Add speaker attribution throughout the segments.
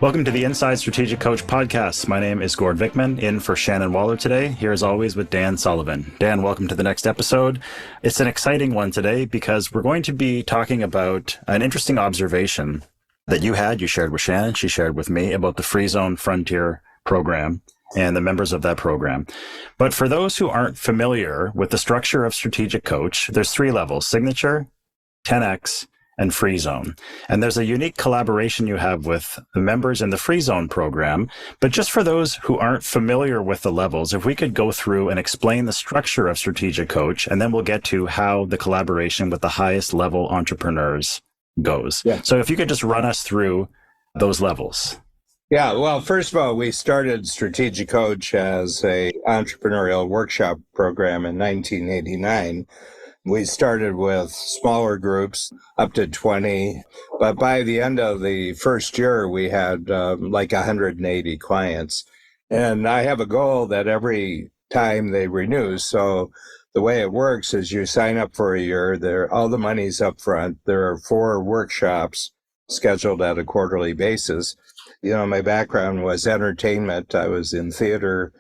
Speaker 1: Welcome to the Inside Strategic Coach podcast. My name is Gord Vickman, in for Shannon Waller today, here as always with Dan Sullivan. Dan, welcome to the next episode. It's an exciting one today because we're going to be talking about an interesting observation that you shared with Shannon, she shared with me about the Free Zone Frontier program and the members of that program. But for those who aren't familiar with the structure of Strategic Coach, there's three levels: Signature, 10X, and Free Zone. And there's a unique collaboration you have with the members in the Free Zone program. But just for those who aren't familiar with the levels, if we could go through and explain the structure of Strategic Coach, and then we'll get to how the collaboration with the highest level entrepreneurs goes. Yeah. So if you could just run us through those levels.
Speaker 2: Yeah, well, first of all, we started Strategic Coach as a entrepreneurial workshop program in 1989. We started with smaller groups, up to 20, but by the end of the first year, we had like 180 clients. And I have a goal that every time they renew, so the way it works is you sign up for a year, all the money's up front. There are 4 workshops scheduled at a quarterly basis. You know, my background was entertainment. I was in theater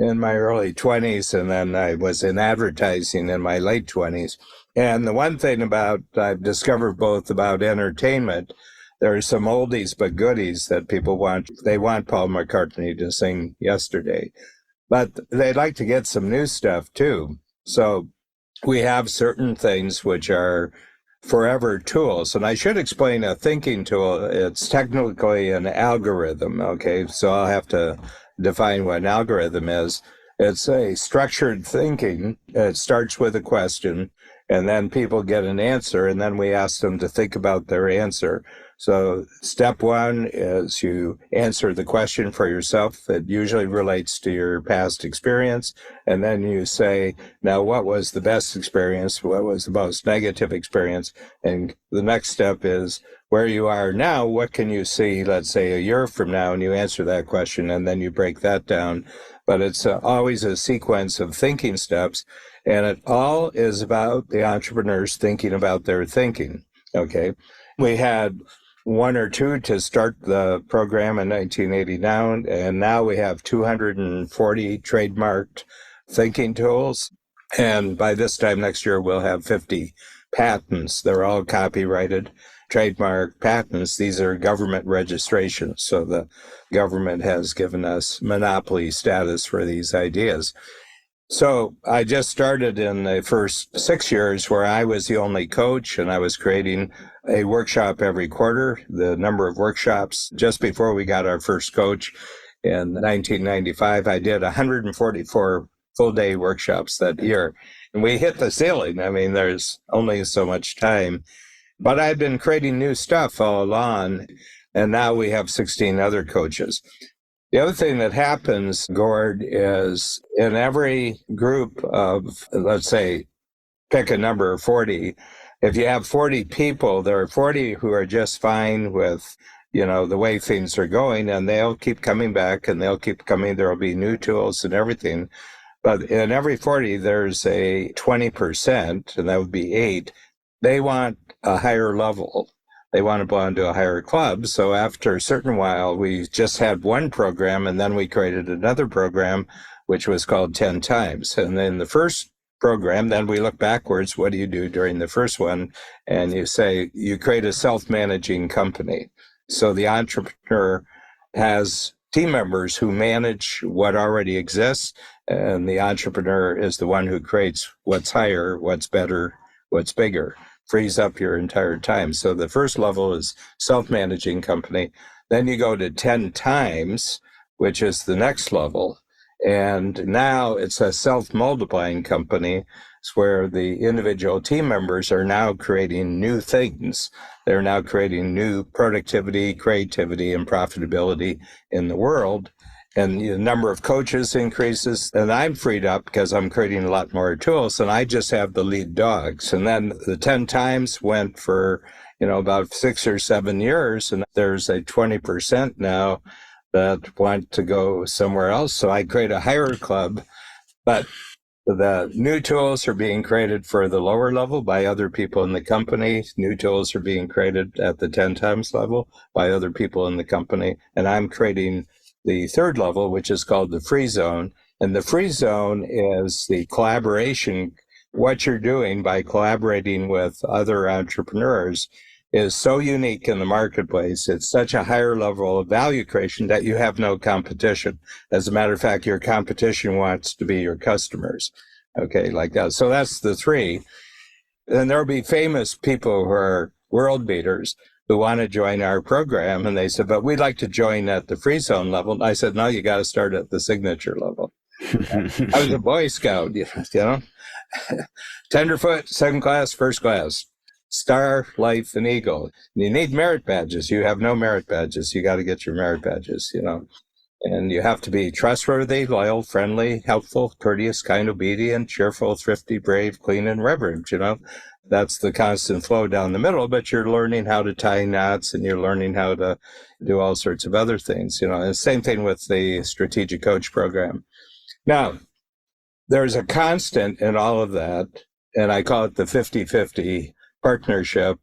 Speaker 2: in my early 20s, and then I was in advertising in my late 20s. And the one thing I've discovered both about entertainment, there are some oldies but goodies that people want. They want Paul McCartney to sing Yesterday, but they'd like to get some new stuff too. So we have certain things which are forever tools. And I should explain a thinking tool. It's technically an algorithm. Okay. So I'll have to define what an algorithm is. It's a structured thinking. It starts with a question, and then people get an answer, and then we ask them to think about their answer. So step 1 is you answer the question for yourself. It usually relates to your past experience. And then you say, now, what was the best experience? What was the most negative experience? And the next step is, where you are now, what can you see, let's say, a year from now? And you answer that question, and then you break that down. But it's always a sequence of thinking steps. And it all is about the entrepreneurs thinking about their thinking. Okay. We had 1 or 2 to start the program in 1989, and now we have 240 trademarked thinking tools. And by this time next year, we'll have 50 patents. They're all copyrighted, trademark patents. These are government registrations. So the government has given us monopoly status for these ideas. So I just started in the first 6 years where I was the only coach, and I was creating a workshop every quarter. The number of workshops, just before we got our first coach in 1995, I did 144 full-day workshops that year. And we hit the ceiling. I mean, there's only so much time. But I've been creating new stuff all along, and now we have 16 other coaches. The other thing that happens, Gord, is in every group of, let's say, pick a number, 40, if you have 40 people, there are 40 who are just fine with, the way things are going, and they'll keep coming back, and they'll keep coming. There'll be new tools and everything. But in every 40, there's a 20%, and that would be 8. They want a higher level. They want to belong to a higher club. So after a certain while, we just had one program, and then we created another program, which was called 10 times. And then the first program, then we look backwards. What do you do during the first one? And you say, you create a self-managing company. So the entrepreneur has team members who manage what already exists, and the entrepreneur is the one who creates what's higher, what's better, what's bigger. Frees up your entire time. So the first level is self-managing company. Then you go to 10 times, which is the next level. And now it's a self-multiplying company. It's where the individual team members are now creating new things. They're now creating new productivity, creativity, and profitability in the world. And the number of coaches increases, and I'm freed up because I'm creating a lot more tools, and I just have the lead dogs. And then the 10 times went for, about 6 or 7 years, and there's a 20% now that want to go somewhere else. So I create a higher club, but The new tools are being created for the lower level by other people in the company. New tools are being created at the 10 times level by other people in the company. And I'm creating the third level, which is called the free zone. And the free zone is the collaboration. What you're doing by collaborating with other entrepreneurs is so unique in the marketplace. It's such a higher level of value creation that you have no competition. As a matter of fact, your competition wants to be your customers. Okay, like that. So that's the three. And there'll be famous people who are world beaters who want to join our program. And they said, but we'd like to join at the free zone level. And I said, no, you got to start at the signature level. I was a Boy Scout, you know, tenderfoot, second class, first class. Star, Life, and Eagle. You need merit badges. You have no merit badges. You got to get your merit badges, you know. And you have to be trustworthy, loyal, friendly, helpful, courteous, kind, obedient, cheerful, thrifty, brave, clean, and reverent, you know. That's the constant flow down the middle, but you're learning how to tie knots and you're learning how to do all sorts of other things, you know. And the same thing with the Strategic Coach program. Now, there's a constant in all of that, and I call it the 50-50 partnership.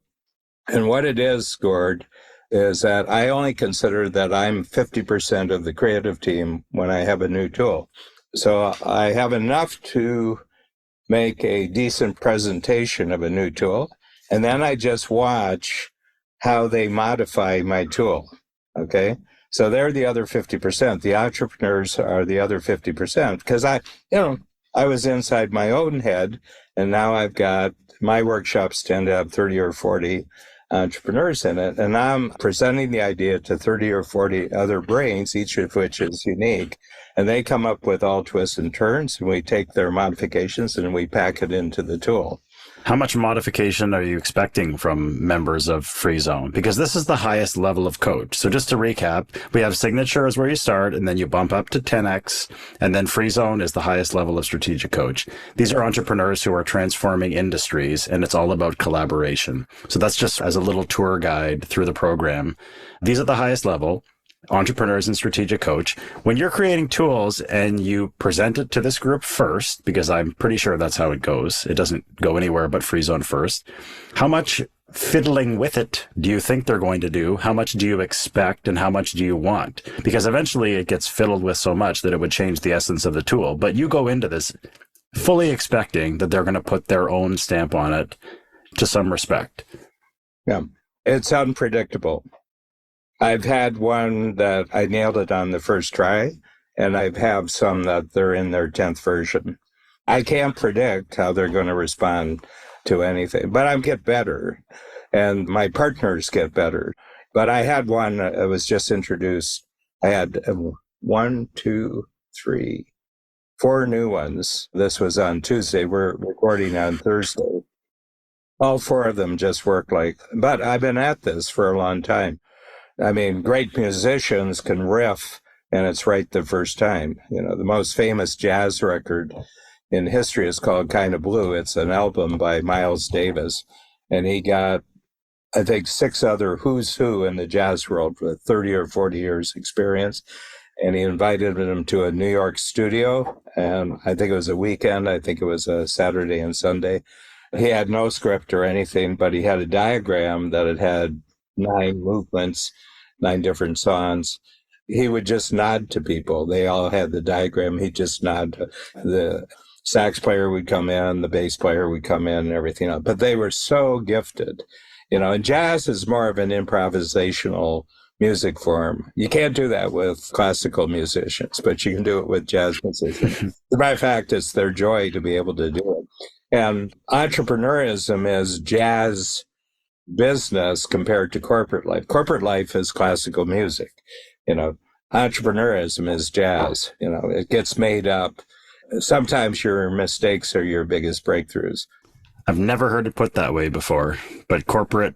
Speaker 2: And what it is, Gord, is that I only consider that I'm 50% of the creative team when I have a new tool. So I have enough to make a decent presentation of a new tool, and then I just watch how they modify my tool, okay? So they're the other 50%. The entrepreneurs are the other 50%, because I was inside my own head, and now I've got my workshops tend to have 30 or 40 entrepreneurs in it, and I'm presenting the idea to 30 or 40 other brains, each of which is unique, and they come up with all twists and turns, and we take their modifications and we pack it into the tool.
Speaker 1: How much modification are you expecting from members of Free Zone? Because this is the highest level of coach. So just to recap, we have signature is where you start, and then you bump up to 10x, and then Free Zone is the highest level of strategic coach. These are entrepreneurs who are transforming industries, and it's all about collaboration. So that's just as a little tour guide through the program. These are the highest level. Entrepreneurs and strategic coach. When you're creating tools and you present it to this group first, because I'm pretty sure that's how it goes, it doesn't go anywhere but Free Zone first. How much fiddling with it do you think they're going to do? How much do you expect and how much do you want? Because eventually it gets fiddled with so much that it would change the essence of the tool. But you go into this fully expecting that they're going to put their own stamp on it to some respect.
Speaker 2: Yeah, it's unpredictable. I've had one that I nailed it on the first try, and I've had some that they're in their 10th version. I can't predict how they're going to respond to anything, but I get better, and my partners get better. But I had one that was just introduced. I had 1, 2, 3, 4 new ones. This was on Tuesday. We're recording on Thursday. All 4 of them just work but I've been at this for a long time. I mean, great musicians can riff, and it's right the first time. You know, the most famous jazz record in history is called Kinda Blue. It's an album by Miles Davis, and he got, I think, 6 other who's who in the jazz world with 30 or 40 years experience, and he invited them to a New York studio, and I think it was a weekend. I think it was a Saturday and Sunday. He had no script or anything, but he had a diagram that it had 9 movements, 9 different songs. He would just nod to people. They all had the diagram. He'd just nod. The sax player would come in, the bass player would come in, and everything else. But they were so gifted, you know, and jazz is more of an improvisational music form. You can't do that with classical musicians, but you can do it with jazz musicians. As a matter of fact, it's their joy to be able to do it. And entrepreneurism is jazz business compared to corporate life. Corporate life is classical music. You know, entrepreneurism is jazz. You know, it gets made up. Sometimes your mistakes are your biggest breakthroughs.
Speaker 1: I've never heard it put that way before, but corporate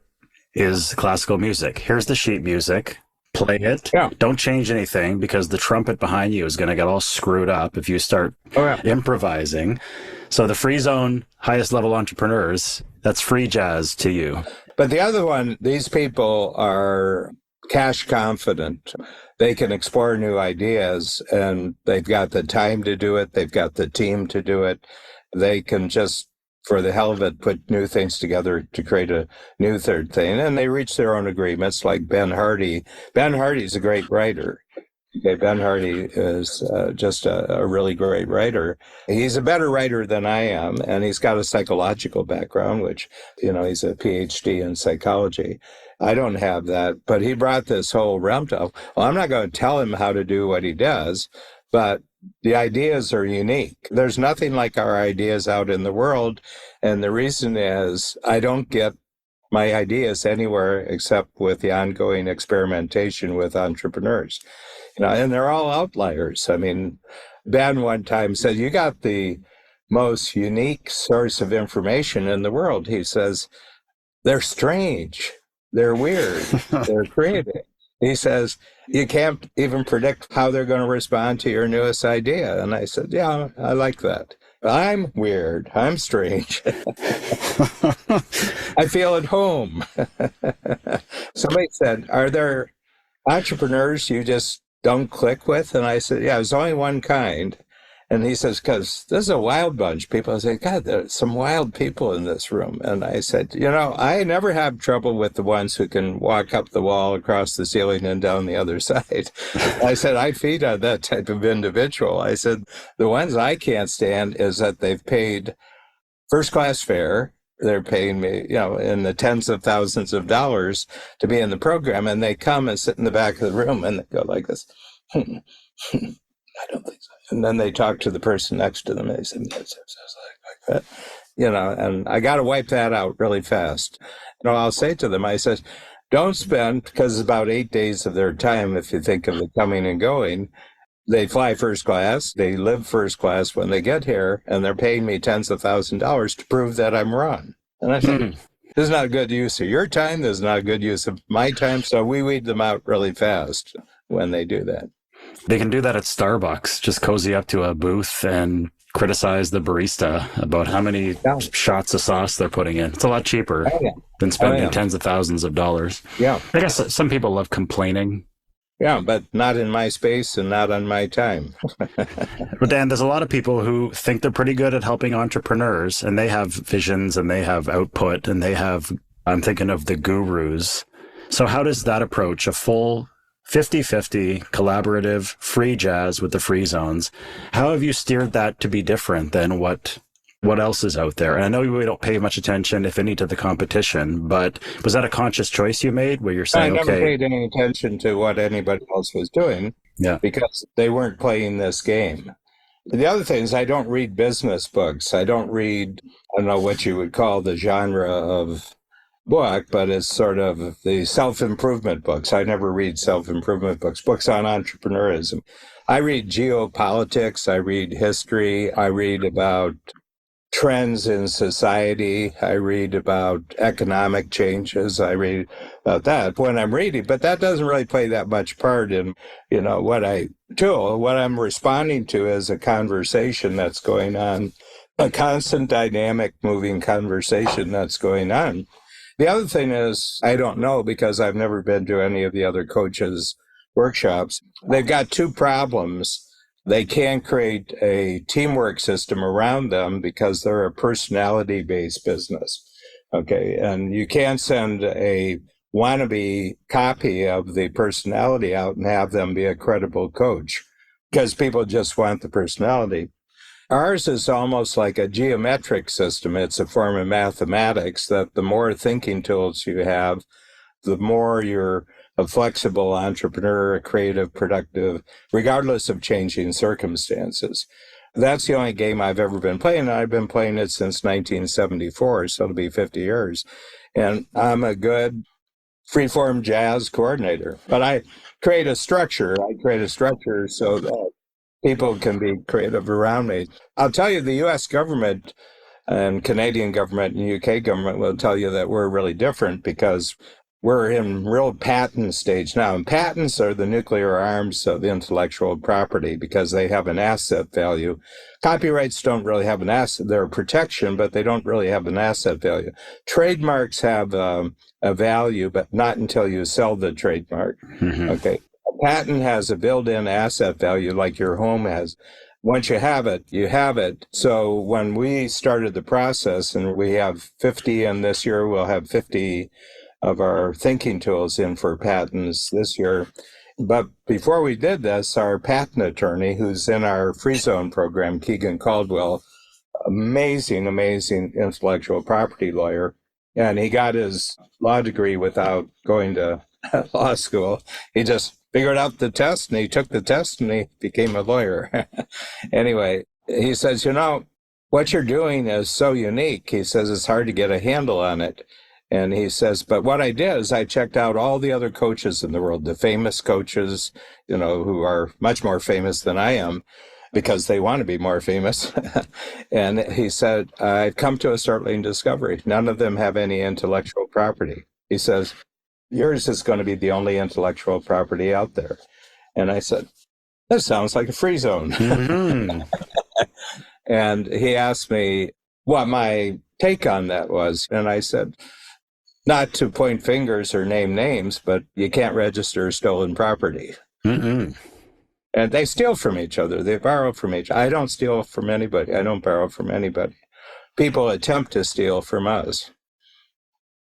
Speaker 1: is classical music. Here's the sheet music. Play it. Yeah. Don't change anything, because the trumpet behind you is going to get all screwed up if you start improvising. So the Free Zone, highest level entrepreneurs, that's free jazz to you.
Speaker 2: But the other one, these people are cash confident. They can explore new ideas, and they've got the time to do it. They've got the team to do it. They can just, for the hell of it, put new things together to create a new third thing. And they reach their own agreements, like Ben Hardy. Ben Hardy's a great writer. Okay, Ben Hardy is just a really great writer. He's a better writer than I am, and he's got a psychological background, which, he's a PhD in psychology. I don't have that, but he brought this whole realm to, well, I'm not going to tell him how to do what he does, but the ideas are unique. There's nothing like our ideas out in the world, and the reason is I don't get my ideas anywhere except with the ongoing experimentation with entrepreneurs. And they're all outliers. I mean, Ben one time said, you got the most unique source of information in the world. He says, they're strange, they're weird, they're creative. He says, you can't even predict how they're going to respond to your newest idea. And I said, yeah, I like that. I'm weird. I'm strange. I feel at home. Somebody said, are there entrepreneurs you just don't click with? And I said, yeah, there's only one kind. And he says, because this is a wild bunch. People say, God, there's some wild people in this room. And I said, I never have trouble with the ones who can walk up the wall, across the ceiling, and down the other side. I said, I feed on that type of individual. I said, the ones I can't stand is that they've paid first-class fare. They're paying me, in the tens of thousands of dollars to be in the program. And they come and sit in the back of the room and they go like this. I don't think so. And then they talk to the person next to them. And they say, like that, and I got to wipe that out really fast. I'll say to them, I said, don't spend, because it's about 8 days of their time, if you think of the coming and going. They fly first class, they live first class when they get here, and they're paying me tens of thousands of dollars to prove that I'm wrong. And I said, this is not a good use of your time, this is not a good use of my time, so we weed them out really fast when they do that.
Speaker 1: They can do that at Starbucks, just cozy up to a booth and criticize the barista about how many shots of sauce they're putting in. It's a lot cheaper than spending tens of thousands of dollars.
Speaker 2: Yeah.
Speaker 1: I guess some people love complaining.
Speaker 2: Yeah, but not in my space and not on my time.
Speaker 1: But Dan, there's a lot of people who think they're pretty good at helping entrepreneurs, and they have visions and they have output and they have, I'm thinking of the gurus. So how does that approach a full 50-50 collaborative free jazz with the free zones? How have you steered that to be different than what else is out there? And I know we don't pay much attention, if any, to the competition, but was that a conscious choice you made where you're saying,
Speaker 2: I never paid any attention to what anybody else was doing because they weren't playing this game. The other thing is I don't read business books. I don't read, I don't know what you would call the genre of book, but it's sort of the self-improvement books. I never read self-improvement books on entrepreneurism. I read geopolitics. I read history. I read about trends in society. I read about economic changes. I read about that when I'm reading, but that doesn't really play that much part in, what I do. What I'm responding to is a conversation that's going on, a constant dynamic moving conversation that's going on. The other thing is, I don't know because I've never been to any of the other coaches' workshops. They've got two problems. They can't create a teamwork system around them because they're a personality-based business. Okay, and you can't send a wannabe copy of the personality out and have them be a credible coach because people just want the personality. Ours is almost like a geometric system. It's a form of mathematics that the more thinking tools you have, the more you're a flexible entrepreneur, a creative, productive, regardless of changing circumstances. That's the only game I've ever been playing. I've been playing it since 1974, so it'll be 50 years. And I'm a good freeform jazz coordinator, but I create a structure. So that people can be creative around me. I'll tell you, the U.S. government and Canadian government and UK government will tell you that we're really different because we're in real patent stage now. And patents are the nuclear arms of intellectual property because they have an asset value. Copyrights don't really have an asset. They're a protection, but they don't really have an asset value. Trademarks have a value, but not until you sell the trademark.
Speaker 1: Mm-hmm.
Speaker 2: Okay. A patent has a built-in asset value like your home has. Once you have it, you have it. So when we started the process, and we have 50, and this year we'll have 50 of our thinking tools in for patents this year. But before we did this, our patent attorney, who's in our free zone program, Keegan Caldwell, amazing intellectual property lawyer. And he got his law degree without going to law school. He just figured out the test, and he took the test, and he became a lawyer. Anyway, he says, what you're doing is so unique. He says it's hard to get a handle on it. And he says, but what I did is I checked out all the other coaches in the world, the famous coaches, who are much more famous than I am because they want to be more famous. And he said, I've come to a startling discovery. None of them have any intellectual property. He says, yours is going to be the only intellectual property out there. And I said, that sounds like a free zone. Mm-hmm. And he asked me what my take on that was. And I said, not to point fingers or name names, but you can't register stolen property. Mm-mm. And they steal from each other. They borrow from each other. I don't steal from anybody. I don't borrow from anybody. People attempt to steal from us.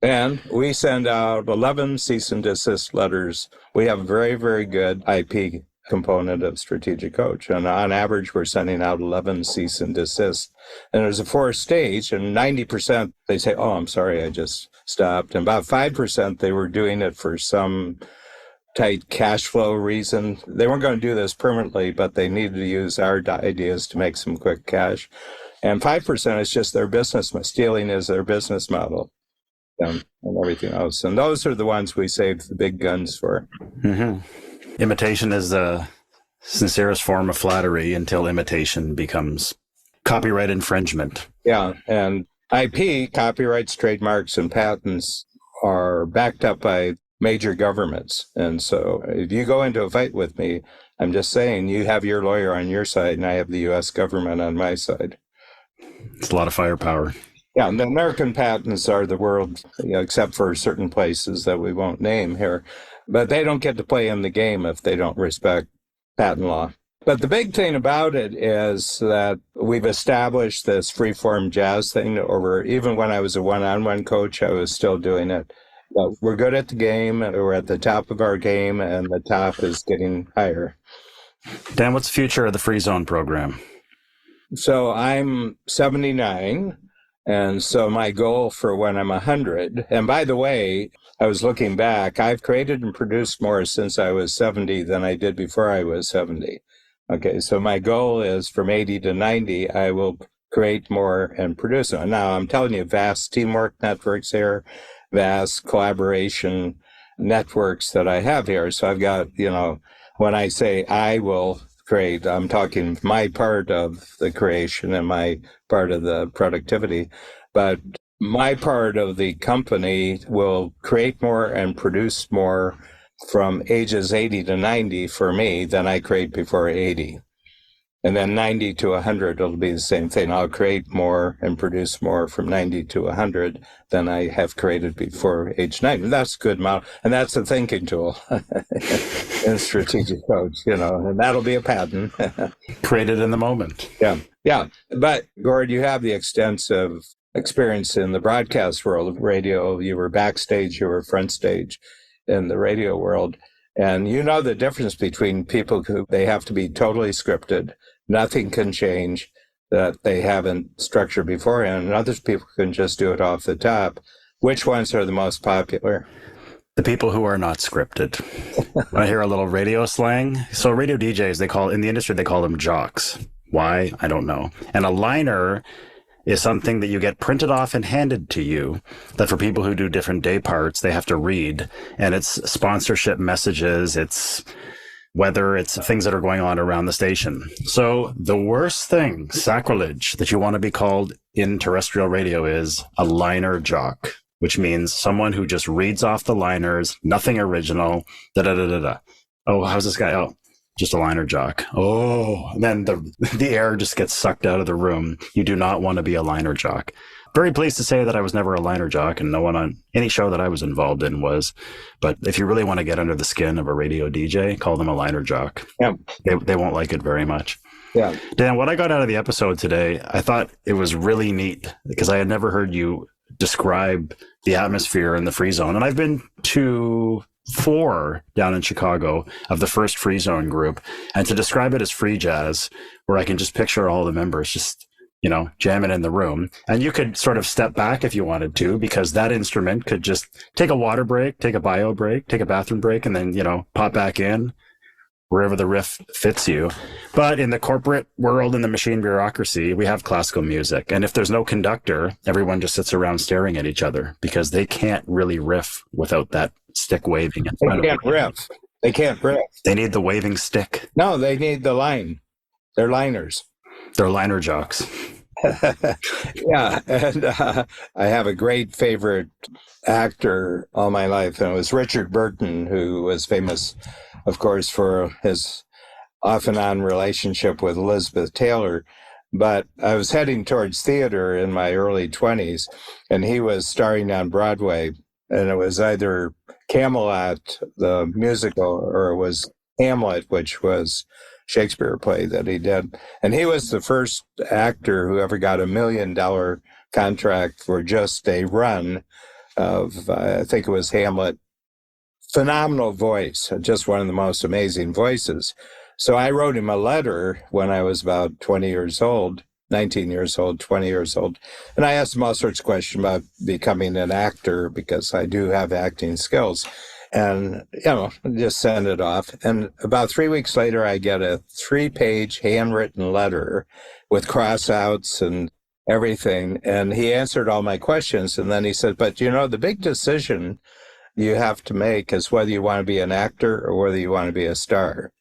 Speaker 2: And we send out 11 cease and desist letters. We have a very, very good IP component of Strategic Coach. And on average, we're sending out 11 cease and desist. And there's a 4-stage, and 90%, they say, oh, I'm sorry, I just stopped. And about 5%, they were doing it for some tight cash flow reason. They weren't going to do this permanently, but they needed to use our ideas to make some quick cash. And 5% is just their business. Stealing is their business model. And everything else. And those are the ones we save the big guns for.
Speaker 1: Mm-hmm. Imitation is the sincerest form of flattery until imitation becomes copyright infringement.
Speaker 2: Yeah, and IP, copyrights, trademarks, and patents are backed up by major governments. And so if you go into a fight with me, I'm just saying you have your lawyer on your side and I have the U.S. government on my side.
Speaker 1: It's a lot of firepower.
Speaker 2: Yeah, and the American patents are the world, except for certain places that we won't name here. But they don't get to play in the game if they don't respect patent law. But the big thing about it is that we've established this free-form jazz thing over, even when I was a one-on-one coach, I was still doing it. But we're good at the game, we're at the top of our game, and the top is getting higher.
Speaker 1: Dan, what's the future of the Free Zone program?
Speaker 2: So I'm 79. And so my goal for when I'm 100, and by the way, I was looking back, I've created and produced more since I was 70 than I did before I was 70. Okay, so my goal is from 80 to 90, I will create more and produce it. Now, I'm telling you, vast teamwork networks here, vast collaboration networks that I have here. So I've got, when I say I will create, I'm talking my part of the creation and my part of the productivity, but my part of the company will create more and produce more from ages 80 to 90 for me than I create before 80. And then 90 to 100, it'll be the same thing. I'll create more and produce more from 90 to 100 than I have created before age 90. That's a good model. And that's a thinking tool in Strategic Coach, and that'll be a patent.
Speaker 1: Created in the moment.
Speaker 2: Yeah. But Gord, you have the extensive experience in the broadcast world of radio. You were backstage, you were front stage in the radio world. And you know the difference between people who they have to be totally scripted, nothing can change, that they haven't structured beforehand, and other people can just do it off the top. Which ones are the most popular?
Speaker 1: The people who are not scripted. I hear a little radio slang. So radio DJs, in the industry, they call them jocks. Why? I don't know. And a liner is something that you get printed off and handed to you, that for people who do different day parts, they have to read. And it's sponsorship messages, it's weather, it's things that are going on around the station. So the worst thing, sacrilege, that you want to be called in terrestrial radio is a liner jock, which means someone who just reads off the liners, nothing original, da-da-da-da-da. Oh, how's this guy? Oh, just a liner jock. Oh, and then the air just gets sucked out of the room. You do not want to be a liner jock. Very pleased to say that I was never a liner jock, and no one on any show that I was involved in was. But if you really want to get under the skin of a radio DJ, call them a liner jock.
Speaker 2: Yeah.
Speaker 1: They won't like it very much.
Speaker 2: Yeah.
Speaker 1: Dan, what I got out of the episode today, I thought it was really neat because I had never heard you describe the atmosphere in the free zone. And I've been to 4 down in Chicago of the first free zone group. And to describe it as free jazz, where I can just picture all the members just, jamming in the room. And you could sort of step back if you wanted to, because that instrument could just take a water break, take a bio break, take a bathroom break, and then, pop back in wherever the riff fits you. But in the corporate world, in the machine bureaucracy, we have classical music. And if there's no conductor, everyone just sits around staring at each other because they can't really riff without that stick waving.
Speaker 2: They can't riff. They can't riff.
Speaker 1: They need the waving stick.
Speaker 2: No, they need the line. They're liners.
Speaker 1: They're liner jocks.
Speaker 2: Yeah, and I have a great favorite actor all my life, and it was Richard Burton, who was famous, of course, for his off and on relationship with Elizabeth Taylor. But I was heading towards theater in my early 20s, and he was starring on Broadway, and it was either Camelot, the musical, or it was Hamlet, which was Shakespeare play that he did. And he was the first actor who ever got $1 million contract for just a run of, I think it was Hamlet. Phenomenal voice, just one of the most amazing voices. So I wrote him a letter when I was about 20 years old, 19 years old, 20 years old. And I asked him all sorts of questions about becoming an actor because I do have acting skills. And, just send it off. And about 3 weeks later, I get a 3-page handwritten letter with cross-outs and everything. And he answered all my questions. And then he said, but, the big decision you have to make is whether you want to be an actor or whether you want to be a star.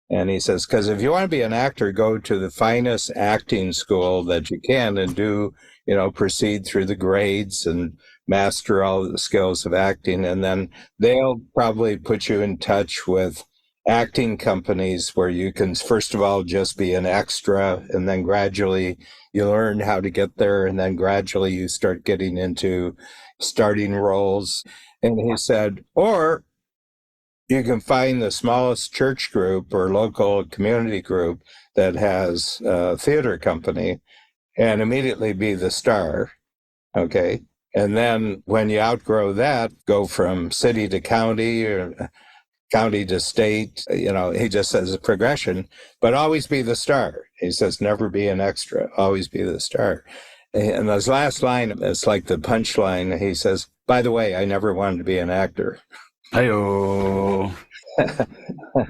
Speaker 2: And he says, because if you want to be an actor, go to the finest acting school that you can and do, proceed through the grades and master all the skills of acting. And then they'll probably put you in touch with acting companies where you can, first of all, just be an extra. And then gradually you learn how to get there. And then gradually you start getting into starting roles. And he said, or you can find the smallest church group or local community group that has a theater company and immediately be the star. Okay. And then when you outgrow that, go from city to county or county to state, he just says a progression, but always be the star. He says, never be an extra, always be the star. And his last line, it's like the punchline. He says, by the way, I never wanted to be an actor.
Speaker 1: Hi-oh.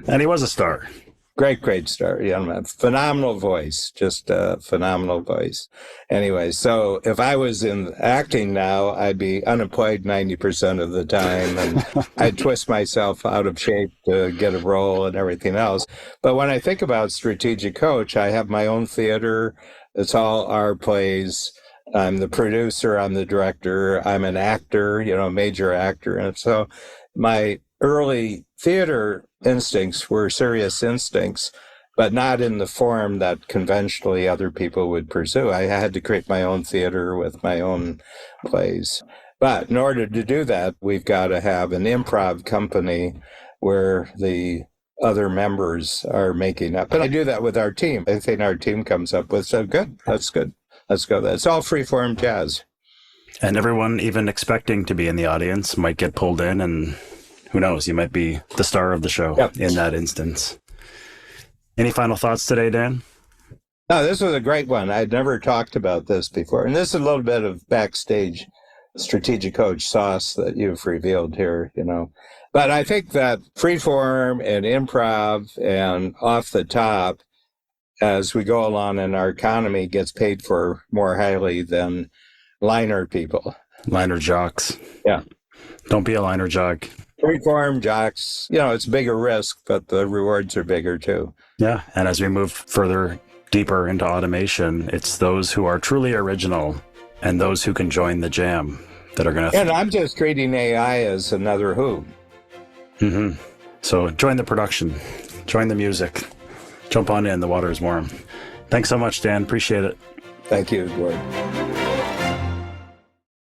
Speaker 1: And he was a star.
Speaker 2: Great star. Phenomenal voice, just a phenomenal voice. Anyway, so if I was in acting now, I'd be unemployed 90% of the time, and I'd twist myself out of shape to get a role and everything else. But when I think about Strategic Coach, I have my own theater. It's all our plays. I'm the producer, I'm the director, I'm an actor, major actor. And so my early theater instincts were serious instincts, but not in the form that conventionally other people would pursue. I had to create my own theater with my own plays. But in order to do that, we've got to have an improv company where the other members are making up. And I do that with our team. Anything our team comes up with, so good, that's good. Let's go. It's all free-form jazz.
Speaker 1: And everyone, even expecting to be in the audience, might get pulled in, and who knows, you might be the star of the show in that instance. Any final thoughts today, Dan?
Speaker 2: No, this was a great one. I'd never talked about this before. And this is a little bit of backstage Strategic Coach sauce that you've revealed here, But I think that freeform and improv and off the top, as we go along in our economy, gets paid for more highly than liner people.
Speaker 1: Liner jocks.
Speaker 2: Yeah.
Speaker 1: Don't be a liner jock.
Speaker 2: Freeform jocks, it's a bigger risk, but the rewards are bigger too.
Speaker 1: Yeah. And as we move further, deeper into automation, it's those who are truly original and those who can join the jam that are going
Speaker 2: And I'm just treating AI as another hoop.
Speaker 1: So join the production, join the music, jump on in. The water is warm. Thanks so much, Dan. Appreciate it.
Speaker 2: Thank you, Gord.